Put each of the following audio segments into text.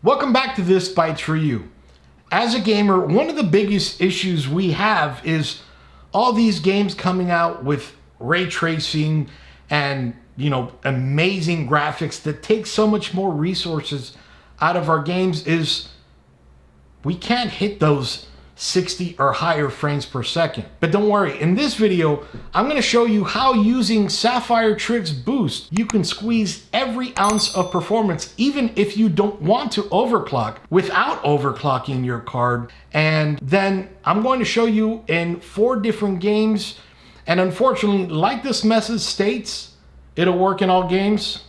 Welcome back to This Bytes for You. As a gamer, one of the biggest issues we have is all these games coming out with ray tracing and, amazing graphics that take so much more resources out of our games is we can't hit those 60 or higher frames per second. But don't worry, in this video, I'm going to show you how using Sapphire Trixx Boost, you can squeeze every ounce of performance, even if you don't want to overclock, without overclocking your card. And then I'm going to show you in 4 different games. And unfortunately, like this message states, it'll work in all games.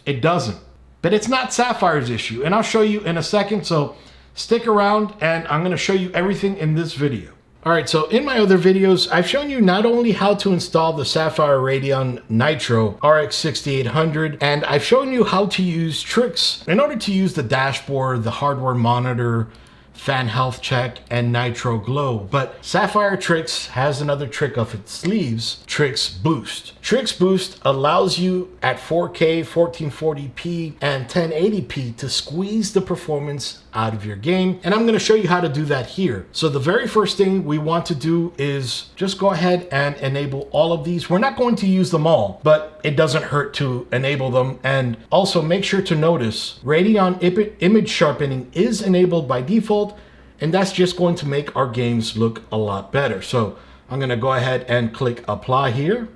It doesn't. But it's not Sapphire's issue. And I'll show you in a second. So stick around and I'm going to show you everything in this video. All right, so in my other videos, I've shown you not only how to install the Sapphire Radeon Nitro RX 6800, and I've shown you how to use Trixx in order to use the dashboard, the hardware monitor, fan health check, and Nitro Glow. But Sapphire Trixx has another trick up its sleeves, Trixx Boost. Trixx Boost allows you at 4K, 1440p, and 1080p to squeeze the performance out of your game. And I'm going to show you how to do that here. So the very first thing we want to do is just go ahead and enable all of these. We're not going to use them all, but it doesn't hurt to enable them. And also make sure to notice Radeon image sharpening is enabled by default, and that's just going to make our games look a lot better. So I'm going to go ahead and click apply here.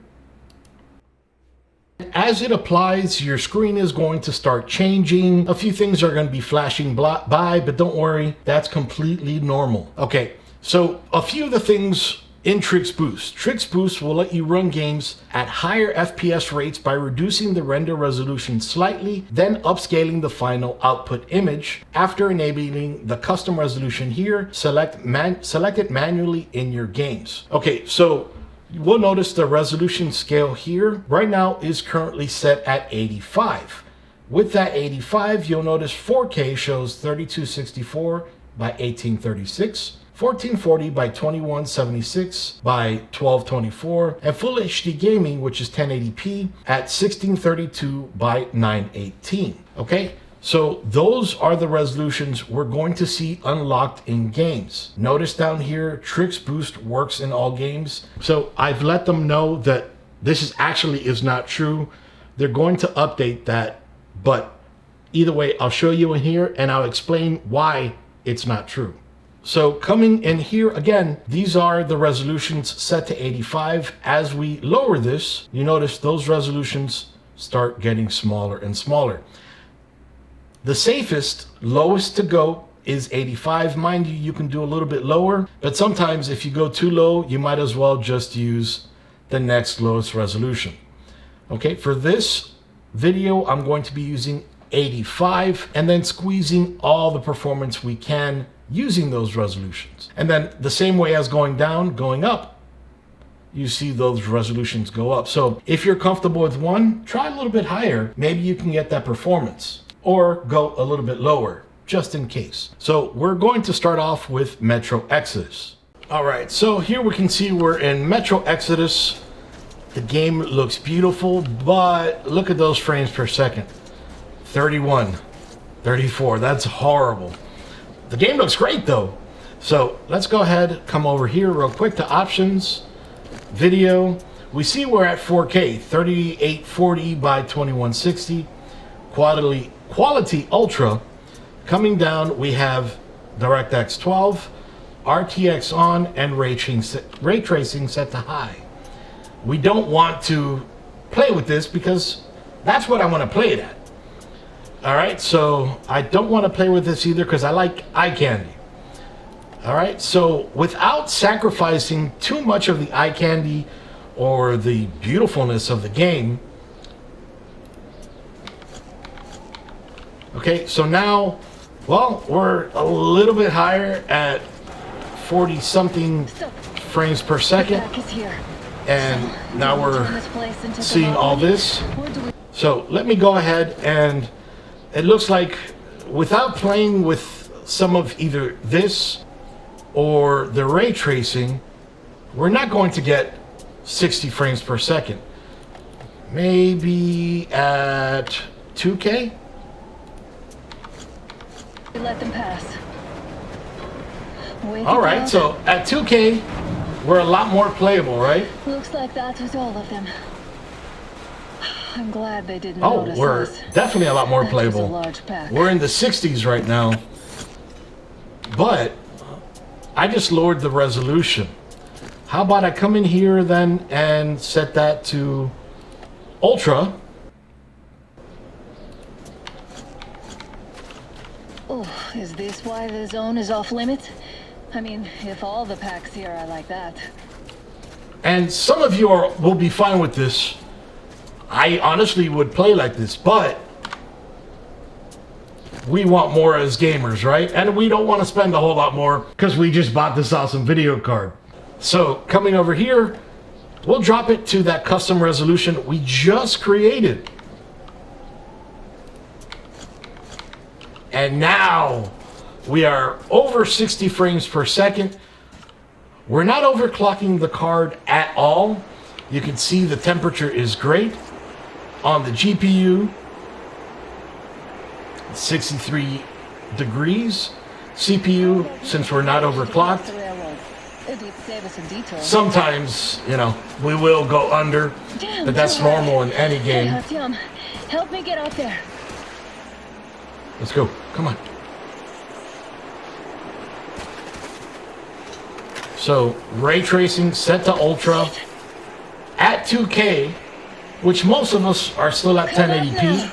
As it applies, your screen is going to start changing. A few things are going to be flashing by, but don't worry, that's completely normal. Okay, so a few of the things in Trixx Boost. Trixx Boost will let you run games at higher FPS rates by reducing the render resolution slightly, then upscaling the final output image. After enabling the custom resolution here, select it manually in your games. Okay, so we'll notice the resolution scale here right now is currently set at 85. With that 85, you'll notice 4K shows 3264 by 1836, 1440 by 2176 by 1224, and Full HD Gaming, which is 1080p, at 1632 by 918. Okay, so those are the resolutions we're going to see unlocked in games. Notice down here, Trixx Boost works in all games. So I've let them know that this is not true. They're going to update that, but either way, I'll show you in here and I'll explain why it's not true. So coming in here again, these are the resolutions set to 85. As we lower this, you notice those resolutions start getting smaller and smaller. The safest, lowest to go is 85. Mind you, you can do a little bit lower, but sometimes if you go too low, you might as well just use the next lowest resolution. Okay, for this video, I'm going to be using 85 and then squeezing all the performance we can using those resolutions. And then the same way as going down, going up, you see those resolutions go up. So if you're comfortable with one, try a little bit higher. Maybe you can get that performance, or go a little bit lower just in case. So we're going to start off with Metro Exodus. All right, so here we can see we're in Metro Exodus. The game looks beautiful, but look at those frames per second. 31, 34, that's horrible. The game looks great though. So let's go ahead, come over here real quick to options, video. We see we're at 4K, 3840 by 2160, quality ultra. Coming down, we have DirectX 12, RTX on, and ray tracing set to high. We don't want to play with this because that's what I want to play it at. All right, so I don't want to play with this either because I like eye candy. All right, so without sacrificing too much of the eye candy or the beautifulness of the game. Okay, so now, well, we're a little bit higher at 40 something frames per second. And now we're seeing all this. So let me go ahead, and it looks like without playing with some of either this or the ray tracing, we're not going to get 60 frames per second. Maybe at 2K? Let them pass. All right, so at 2K, we're a lot more playable, right? Looks like that was all of them. I'm glad they didn't Oh, notice we're us. definitely a lot more That was a playable. large pack. We're in the 60s right now. But I just lowered the resolution. How about I come in here then and set that to Ultra. Oh, is this why the zone is off limits? I mean, if all the packs here are like that. And some of you will be fine with this. I honestly would play like this, but we want more as gamers, right? And we don't want to spend a whole lot more because we just bought this awesome video card. So coming over here, we'll drop it to that custom resolution we just created. And now we are over 60 frames per second. We're not overclocking the card at all. You can see the temperature is great on the GPU. 63 degrees. CPU, since we're not overclocked, sometimes, you know, we will go under, but that's normal in any game. Hey, help me get out there. Let's go. Come on. So, ray tracing set to ultra at 2K, which most of us are still at 1080p.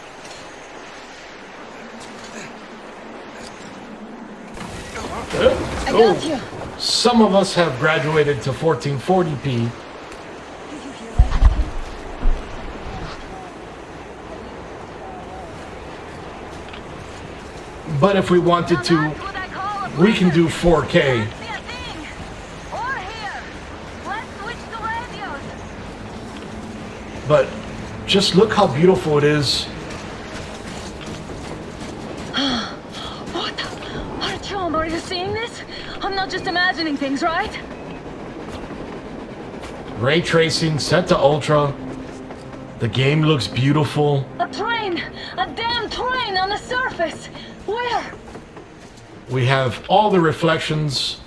I got you. Some of us have graduated to 1440p. But if we wanted to, we can do 4K. But just look how beautiful it is. What? Artyom, are you seeing this? I'm not just imagining things, right? Ray tracing set to ultra. The game looks beautiful. A train! A damn train on the surface! Where? We have all the reflections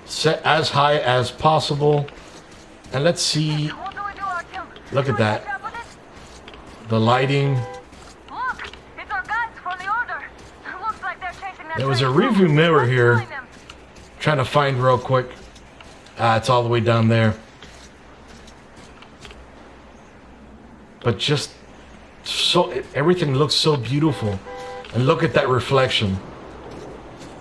set as high as possible. And let's see. Look at that. The lighting. There was a review mirror here. Trying to find real quick. It's all the way down there. But just so everything looks so beautiful. And look at that reflection.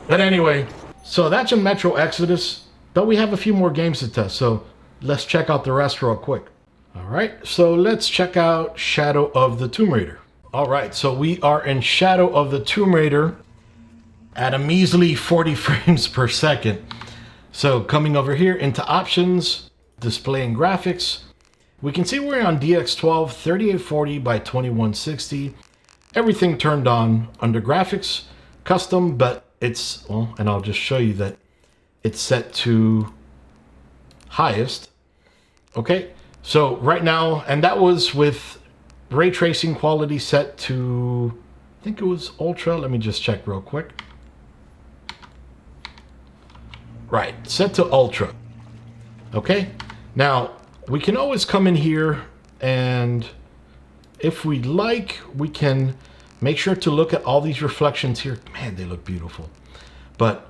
But anyway, so that's a Metro Exodus. But we have a few more games to test. So let's check out the rest real quick. All right, so let's check out Shadow of the Tomb Raider. All right, so we are in Shadow of the Tomb Raider at a measly 40 frames per second. So coming over here into options, display and graphics, we can see we're on DX12 3840 by 2160. Everything turned on under graphics, custom, but it's, well, and I'll just show you that it's set to highest. Okay, so right now, and that was with ray tracing quality set to, I think it was ultra. Let me just check real quick. Right, set to ultra. Okay, now we can always come in here, and if we like, we can make sure to look at all these reflections here. Man, they look beautiful. But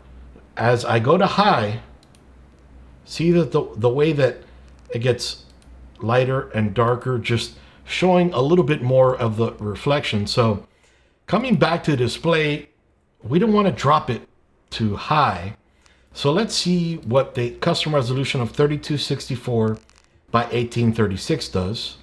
as I go to high, see that the way that it gets lighter and darker, just showing a little bit more of the reflection. So coming back to display, we don't want to drop it too high. So let's see what the custom resolution of 3264 by 1836 does.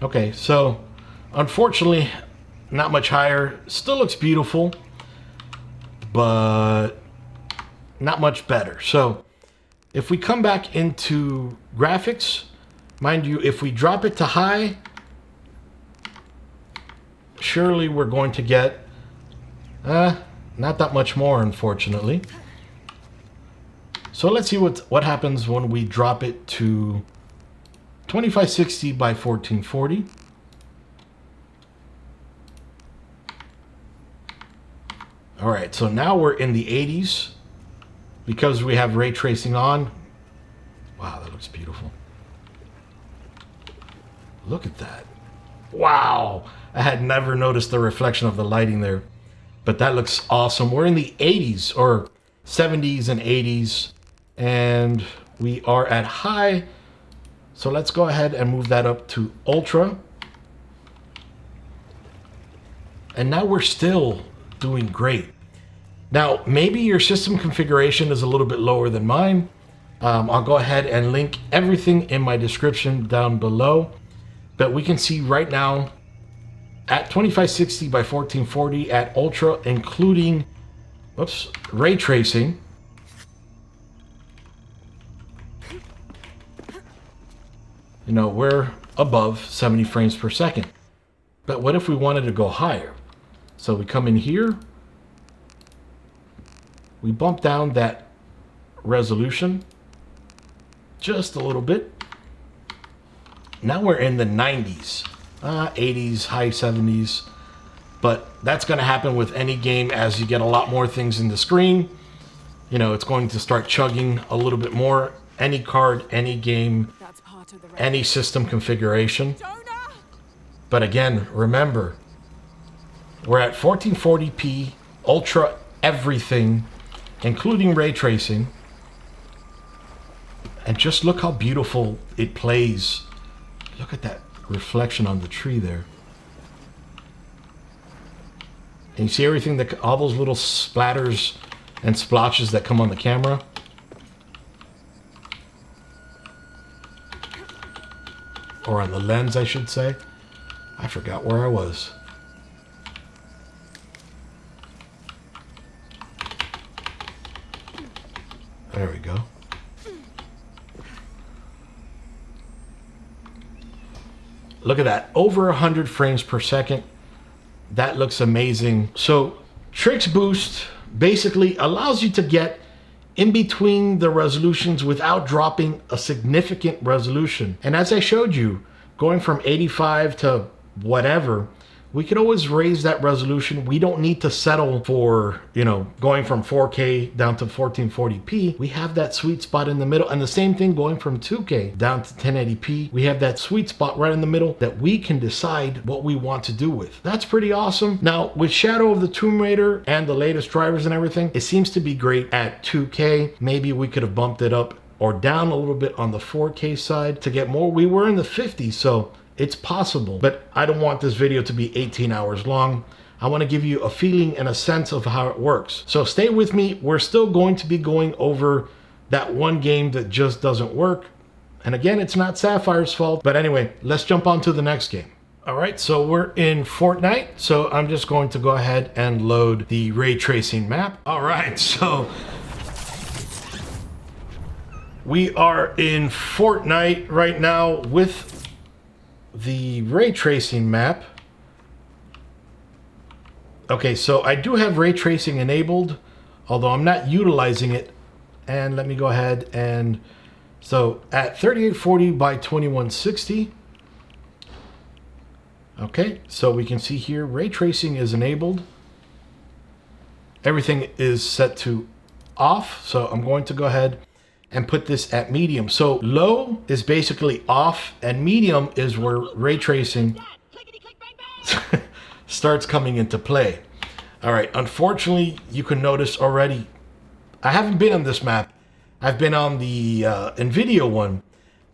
Okay, so unfortunately, not much higher. Still looks beautiful, but not much better. So if we come back into graphics, mind you, if we drop it to high, surely we're going to get not that much more, unfortunately. So let's see what happens when we drop it to 2560 by 1440. All right, so now we're in the 80s because we have ray tracing on. Wow, that looks beautiful. Look at that. Wow, I had never noticed the reflection of the lighting there, but that looks awesome. We're in the 80s or 70s and 80s, and we are at high. So let's go ahead and move that up to ultra. And now we're still doing great. Now, maybe your system configuration is a little bit lower than mine. I'll go ahead and link everything in my description down below. But we can see right now at 2560 by 1440 at ultra, including ray tracing. You know, we're above 70 frames per second. But what if we wanted to go higher? So we come in here, we bump down that resolution just a little bit. Now we're in the 90s, 80s, high 70s. But that's going to happen with any game as you get a lot more things in the screen. You know, it's going to start chugging a little bit more. Any card, any game, any system configuration. But again, remember, we're at 1440p, ultra everything, including ray tracing. And just look how beautiful it plays. Look at that reflection on the tree there. And you see everything, that all those little splatters and splotches that come on the camera? Or on the lens, I should say. I forgot where I was. There we go. Look at that, over 100 frames per second. That looks amazing. So Trixx Boost basically allows you to get in between the resolutions without dropping a significant resolution. And as I showed you, going from 85 to whatever, we could always raise that resolution. We don't need to settle for, you know, going from 4K down to 1440p. We have that sweet spot in the middle. And the same thing going from 2K down to 1080p. We have that sweet spot right in the middle that we can decide what we want to do with. That's pretty awesome. Now, with Shadow of the Tomb Raider and the latest drivers and everything, it seems to be great at 2K. Maybe we could have bumped it up or down a little bit on the 4K side to get more. We were in the 50s, so it's possible, but I don't want this video to be 18 hours long. I want to give you a feeling and a sense of how it works. So stay with me. We're still going to be going over that one game that just doesn't work. And again, it's not Sapphire's fault. But anyway, let's jump on to the next game. All right, so we're in Fortnite. So I'm just going to go ahead and load the ray tracing map. All right, so we are in Fortnite right now with the ray tracing map. Okay, so I do have ray tracing enabled, although I'm not utilizing it. And let me go ahead and, so at 3840 by 2160. Okay, so we can see here ray tracing is enabled. Everything is set to off. So I'm going to go ahead and put this at medium. So low is basically off, and medium is where ray tracing starts coming into play. All right, unfortunately, you can notice already, I haven't been on this map. I've been on the NVIDIA one,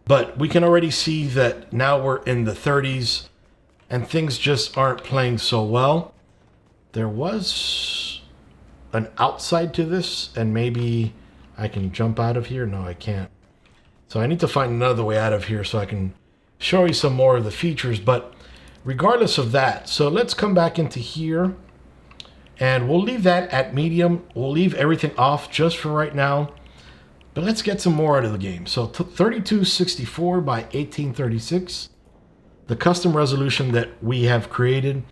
but we can already see that now we're in the 30s and things just aren't playing so well. There was an outside to this, and maybe I can jump out of here. No, I can't. So I need to find another way out of here so I can show you some more of the features. But regardless of that, so let's come back into here and we'll leave that at medium. We'll leave everything off just for right now. But let's get some more out of the game. So 3264 by 1836, the custom resolution that we have created.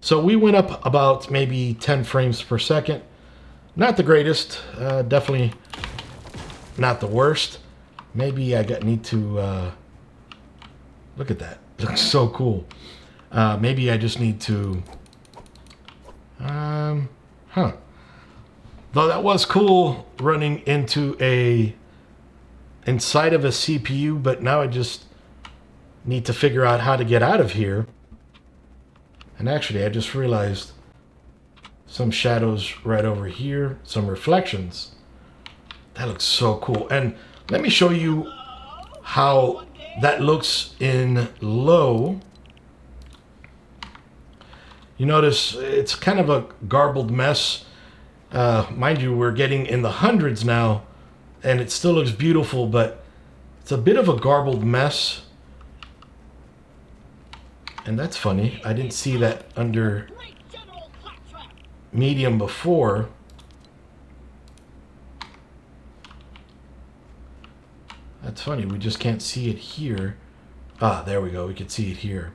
So we went up about maybe 10 frames per second. Not the greatest, definitely not the worst. Maybe I need to look at that. It looks so cool. Maybe I just need to though that was cool running into inside of a CPU, but now I just need to figure out how to get out of here. And actually, I just realized some shadows right over here, some reflections. That looks so cool. And let me show you how that looks in low. You notice it's kind of a garbled mess. Mind you, we're getting in the hundreds now, and it still looks beautiful, but it's a bit of a garbled mess. And that's funny. I didn't see that under medium before. That's funny. We just can't see it here. Ah, there we go. We can see it here.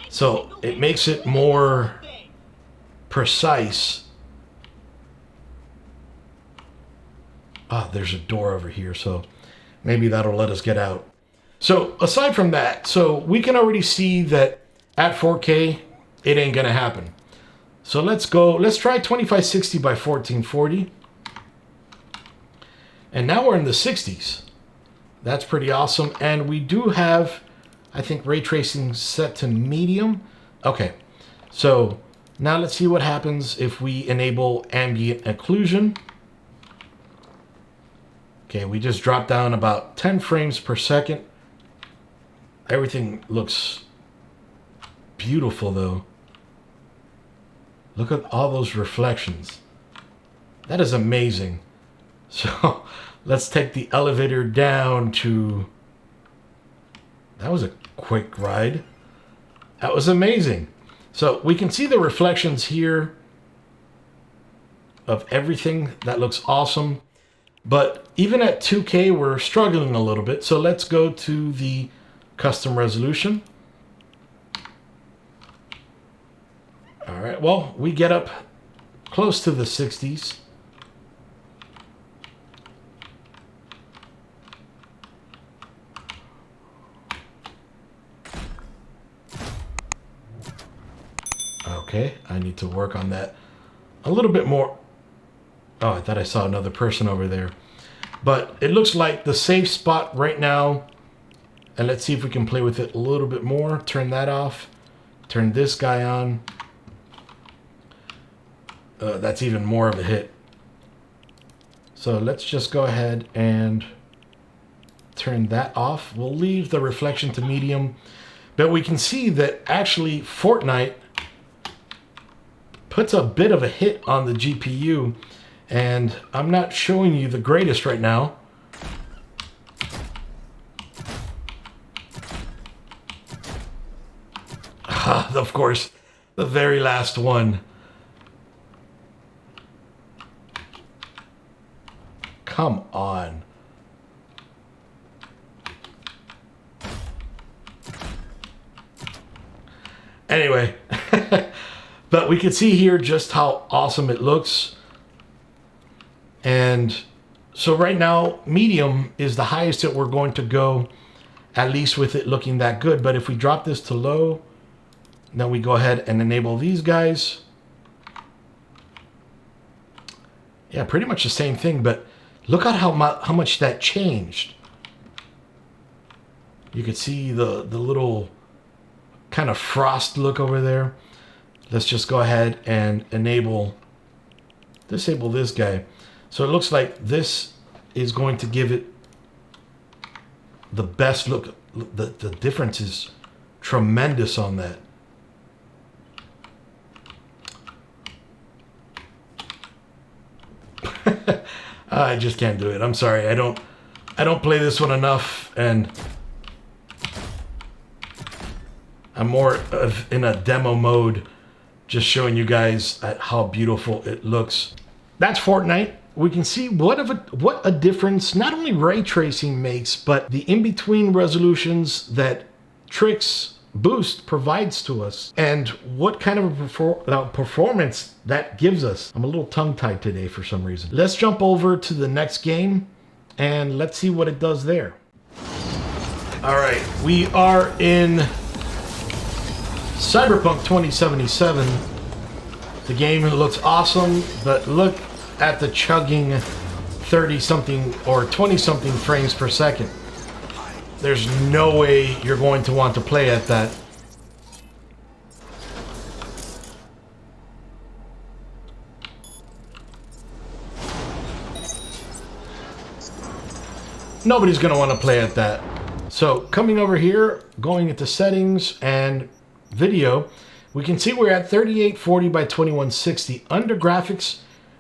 So it makes it more precise. Ah, there's a door over here, so maybe that'll let us get out. So aside from that, so we can already see that at 4K, it ain't gonna happen. So let's try 2560 by 1440. And now we're in the 60s. That's pretty awesome. And we do have, I think, ray tracing set to medium. Okay, so now let's see what happens if we enable ambient occlusion. Okay, we just dropped down about 10 frames per second. Everything looks beautiful though. Look at all those reflections. That is amazing. So let's take the elevator down to... That was a quick ride. That was amazing. So we can see the reflections here of everything. That looks awesome. But even at 2K, we're struggling a little bit. So let's go to the custom resolution. All right, well, we get up close to the 60s. Okay, I need to work on that a little bit more. Oh, I thought I saw another person over there. But it looks like the safe spot right now. And let's see if we can play with it a little bit more. Turn that off. Turn this guy on. That's even more of a hit. So let's just go ahead and turn that off. We'll leave the reflection to medium. But we can see that actually Fortnite puts a bit of a hit on the GPU. And I'm not showing you the greatest right now. Of course, the very last one. Come on. Anyway, but we can see here just how awesome it looks. And so right now, medium is the highest that we're going to go, at least with it looking that good. But if we drop this to low, then we go ahead and enable these guys. Yeah, pretty much the same thing, but look at how much that changed. You can see the little kind of frost look over there. Let's just go ahead and disable this guy. So it looks like this is going to give it the best look. The difference is tremendous on that. I just can't do it. I'm sorry. I don't play this one enough, and I'm more of in a demo mode, just showing you guys how beautiful it looks. That's Fortnite. We can see what a difference not only ray tracing makes, but the in-between resolutions that Trixx Boost provides to us, and what kind of a performance that gives us. I'm a little tongue-tied today for some reason. Let's jump over to the next game and let's see what it does there. All right, we are in CyberPunk 2077. The game looks awesome, but look at the chugging 30 something or 20 something frames per second. There's no way you're going to want to play at that. Nobody's going to want to play at that. So coming over here, going into settings and video, we can see we're at 3840 by 2160. Under graphics,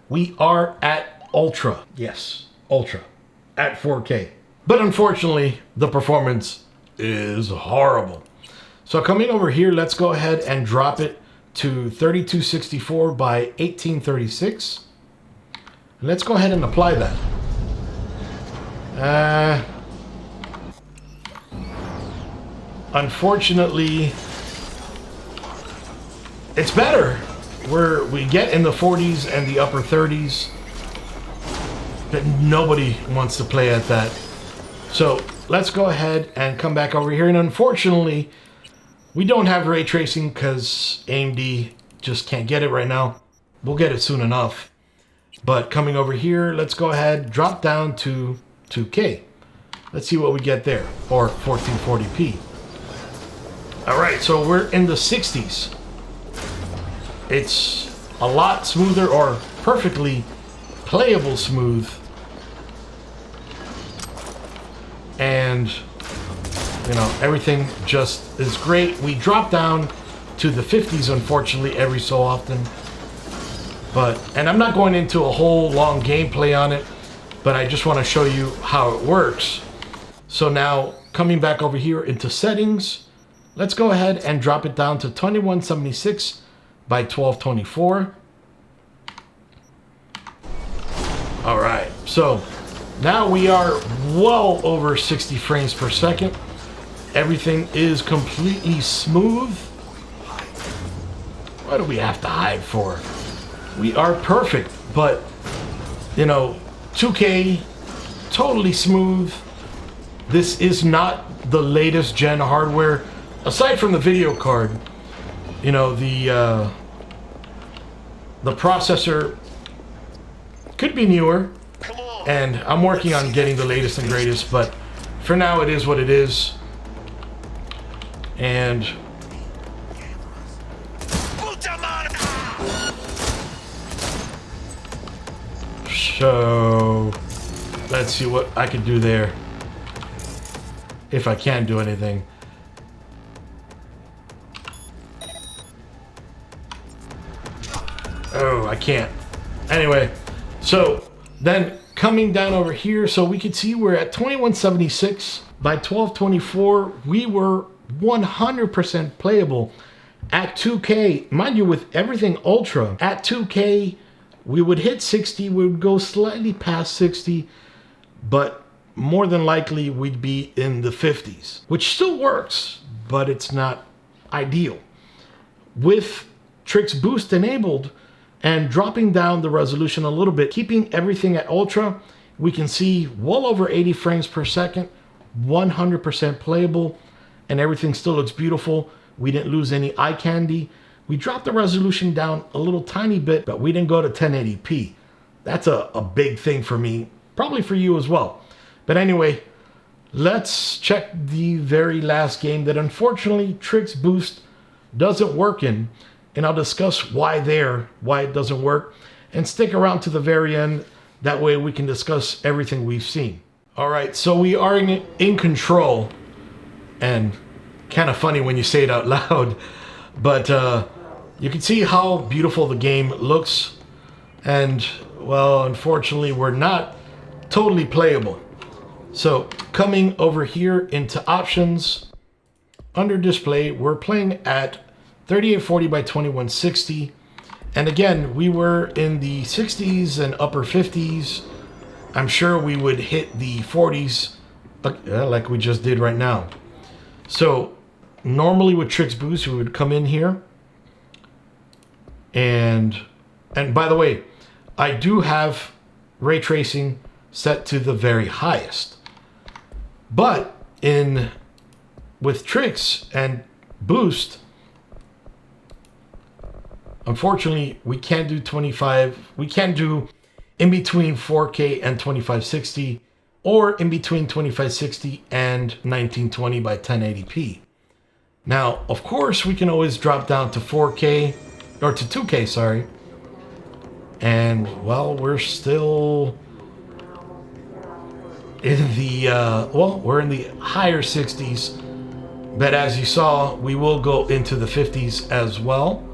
we are at Ultra. Yes, Ultra at 4K. But unfortunately, the performance is horrible. So coming over here, let's go ahead and drop it to 3264 by 1836. And let's go ahead and apply that. Unfortunately, it's better where we get in the 40s and the upper 30s, but nobody wants to play at that. So let's go ahead and come back over here. And unfortunately, we don't have ray tracing because AMD just can't get it right now. We'll get it soon enough. But coming over here, let's go ahead, drop down to 2K. Let's see what we get there, or 1440p. All right, so we're in the 60s. It's a lot smoother, or perfectly playable smooth. And, you know, everything just is great. We drop down to the 50s, unfortunately, every so often. And I'm not going into a whole long gameplay on it, but I just want to show you how it works. So now, coming back over here into settings, let's go ahead and drop it down to 2176 by 1224. All right, so now we are well over 60 frames per second. Everything is completely smooth. What do we have to hide for? We are perfect, but, you know, 2K, totally smooth. This is not the latest gen hardware. Aside from the video card, you know, the processor could be newer, and I'm working on getting the latest and greatest, but for now it is what it is. And so let's see what I can do there, if I can do anything. Oh, I can't. Anyway, so then coming down over here, so we can see we're at 2176 by 1224. We were 100% playable at 2K. Mind you, with everything ultra, at 2K, we would hit 60, we would go slightly past 60, but more than likely we'd be in the 50s, which still works, but it's not ideal. With Trixx Boost enabled, and dropping down the resolution a little bit, keeping everything at ultra, we can see well over 80 frames per second, 100% playable, and everything still looks beautiful. We didn't lose any eye candy. We dropped the resolution down a little tiny bit, but we didn't go to 1080p. That's a big thing for me, probably for you as well. But anyway, let's check the very last game that unfortunately Trixx Boost doesn't work in. And I'll discuss why it doesn't work, and stick around to the very end. That way we can discuss everything we've seen. All right, so we are in control, and kind of funny when you say it out loud, but you can see how beautiful the game looks. And well, unfortunately, we're not totally playable. So coming over here into options, under display, we're playing at 3840 by 2160, and again, we were in the 60s and upper 50s. I'm sure we would hit the 40s like we just did right now. So normally with Trixx Boost, we would come in here, and by the way, I do have ray tracing set to the very highest. But with Trixx and Boost, unfortunately, we can't do 25. We can't do in between 4K and 2560, or in between 2560 and 1920 by 1080p. Now, of course, we can always drop down to 4K or to 2K, sorry. And well, we're still in the we're in the higher 60s, but as you saw, we will go into the 50s as well.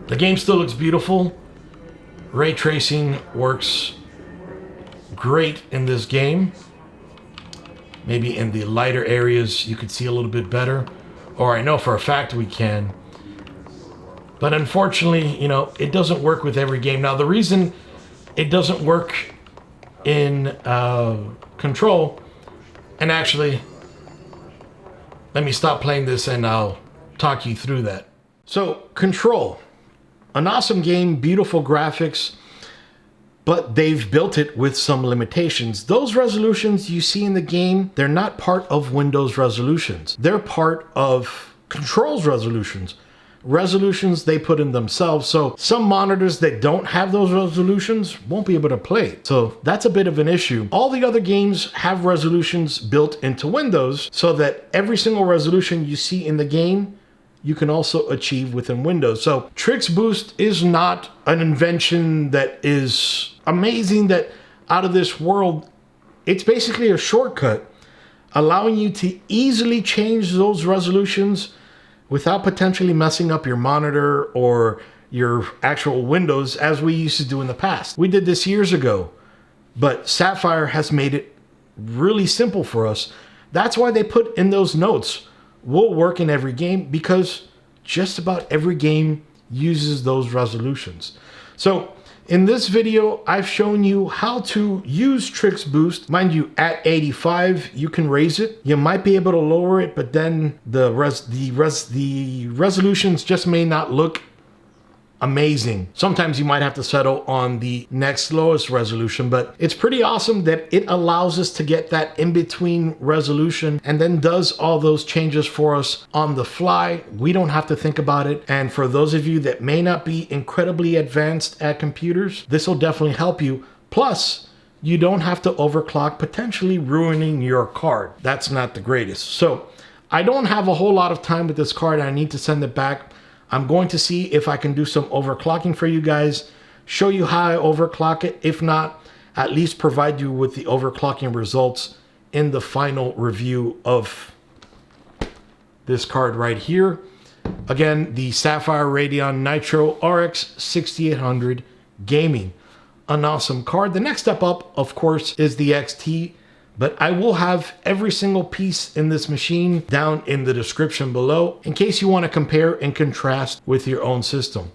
The game still looks beautiful. Ray tracing works great in this game. Maybe in the lighter areas you could see a little bit better, or I know for a fact we can. But unfortunately, you know, it doesn't work with every game. Now, the reason it doesn't work in Control, and actually, let me stop playing this and I'll talk you through that. So, Control, an awesome game, beautiful graphics, but they've built it with some limitations. Those resolutions you see in the game, they're not part of Windows resolutions. They're part of Control's resolutions. Resolutions they put in themselves. So some monitors that don't have those resolutions won't be able to play it. So that's a bit of an issue. All the other games have resolutions built into Windows so that every single resolution you see in the game you can also achieve within Windows. So Trixx Boost is not an invention that is amazing, that out of this world. It's basically a shortcut allowing you to easily change those resolutions without potentially messing up your monitor or your actual Windows as we used to do in the past. We did this years ago, but Sapphire has made it really simple for us. That's why they put in those notes, will work in every game, because just about every game uses those resolutions. So in this video, I've shown you how to use Trixx Boost. Mind you, at 85, you can raise it. You might be able to lower it, but then the resolutions just may not look amazing. Sometimes you might have to settle on the next lowest resolution, but it's pretty awesome that it allows us to get that in-between resolution and then does all those changes for us on the fly. We don't have to think about it. And for those of you that may not be incredibly advanced at computers, this will definitely help you. Plus, you don't have to overclock, potentially ruining your card. That's not the greatest. So I don't have a whole lot of time with this card. I need to send it back. I'm going to see if I can do some overclocking for you guys, show you how I overclock it. If not, at least provide you with the overclocking results in the final review of this card right here. Again, the Sapphire Radeon Nitro RX 6800 Gaming. An awesome card. The next step up, of course, is the XT. But I will have every single piece in this machine down in the description below in case you want to compare and contrast with your own system.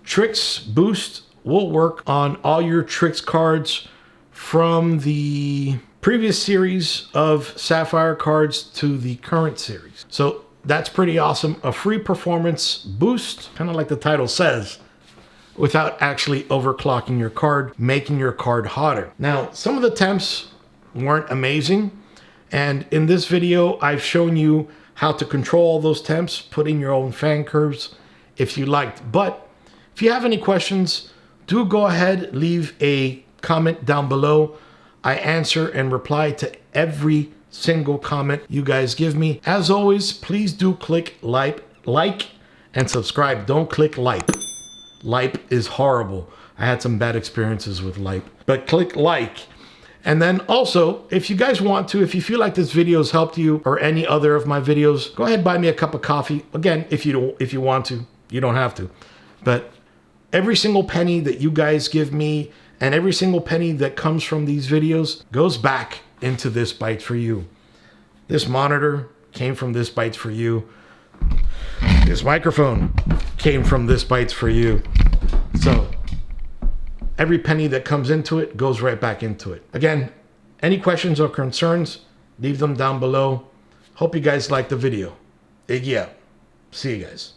Trixx Boost will work on all your Trixx cards from the previous series of Sapphire cards to the current series. So that's pretty awesome. A free performance boost, kind of like the title says, without actually overclocking your card, making your card hotter. Now, some of the temps weren't amazing, and in this video I've shown you how to control all those temps, put in your own fan curves if you liked. But if you have any questions, do go ahead, leave a comment down below. I answer and reply to every single comment you guys give me. As always, please do click like and subscribe. Don't click like. Like is horrible. I had some bad experiences with like, but click like. And then also, if you guys want to, if you feel like this video has helped you or any other of my videos, go ahead and buy me a cup of coffee. Again, if you want to, you don't have to. But every single penny that you guys give me and every single penny that comes from these videos goes back into ThisBytesForYou. This monitor came from ThisBytesForYou. This microphone came from ThisBytesForYou. So every penny that comes into it goes right back into it. Again, any questions or concerns, leave them down below. Hope you guys liked the video. Iggy out. See you guys.